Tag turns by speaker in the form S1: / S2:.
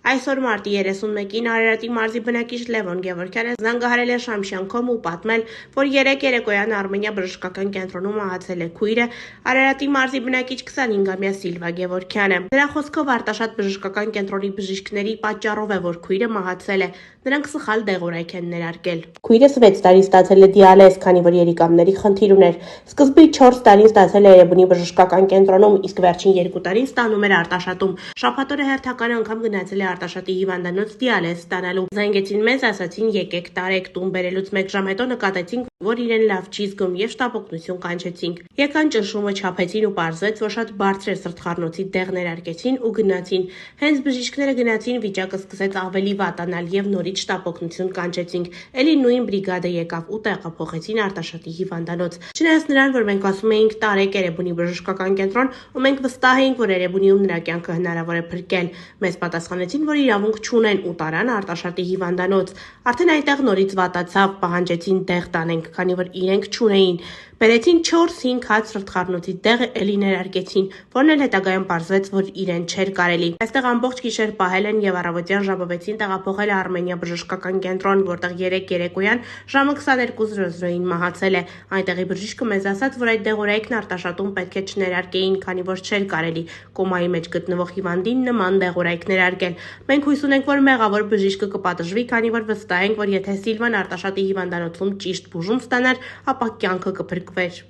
S1: Այսօր մարտի 31-ին Արարատի մարզի բնակիչ Լևոն Գևորգյանը զանգահարել է Շամշյանքում ու պատմել, որ երեկ երեկոյան Արմենիա բժշկական կենտրոնում մահացել է քույրը Արարատի մարզի բնակիչ 25-ամյա Սիլվա Գևորգյանը։ Նրա խոսքով Արտաշատ բժշկական կենտրոնի բժիշկների պատճառով է, որ քույրը մահացել է։ Նրանք սխալ դեղորայք են ներարկել։ Քույրը 6 տարի ստացել է դիալիզ, քանի որ երիկամների խնդիր ուներ։ Սկզբի 4 տարին ստացել է Երևանի բժշկական կենտրոնում, իսկ վերջին 2 տարին ստանում էր Արտաշատում։ Շաբաթօրը հերթական անգամ գնացել է Արտաշատի հիվանդանոց դիալիզ ստանալու։ Զանգեցին մեզ, ասացին եկեք տարեք, տուն բերելուց 1 ժամ հետո նկատեցինք, որ իրեն լավ չի զգում եւ շտապօգնություն կանչեցինք։ Եկան ճնշումը չափեցին ու պարզվեց, որ շատ բարձր է սրտխառնոցի դեղ ներարկեցին ու գնացին։ Հենց բժիշկները գնացին, վիճակը սկսեց ավելի վատանալ եւ նորից շտապօգնություն կանչեցինք։ Էլի նույն բրիգադը եկավ ու տեղափոխեցին Արտաշատի հիվանդանոց։ Չնայած նրան, որ մենք ասում էինք տարեք Երևանի բժշկական կենտրոն, ու մենք վստահ էինք, որ Երևանում նրա կյանքը հնարավոր է փրկել, մեզ պատասխանեցին, որ իրավունք չունեն ու տարան Արտաշատի հիվանդանոց։ Արդեն այնտեղ նորից վատացավ, պահանջեցին դեղ տանենք, քանի որ իրենք չունեին։ Բերեցին 4-5 հատ սրտխառնոցի դեղ էլի ներարկեցին, որն էլ հետագայում պարզվեց, որ իրեն չէր կարելի։ Այստեղ ամբողջ գիշեր պահել են եւ առավոտյան ժամը 6-ին տեղափոխել Արմենիա բժշկական կենտրոն, որտեղ երեկոյան ժամը 22:00-ին մահացել է։ Այնտեղի բժիշկը մեզ ասաց, որ այդ դեղորայքն Արտաշատում պետք է չներարկեին, քանի որ չէր կարելի կոմայի մեջ գտնվող հիվանդին նման դեղորայք ներարկել։ Մենք հույս ունենք, որ մեղավոր բժիշկը կպատժվի, քանի որ վստահ ենք, որ եթե Սիլվան Արտաշատի հիվանդանոցում ճիշտ բուժում ստանար, ապա կյանքը կփրկվեր։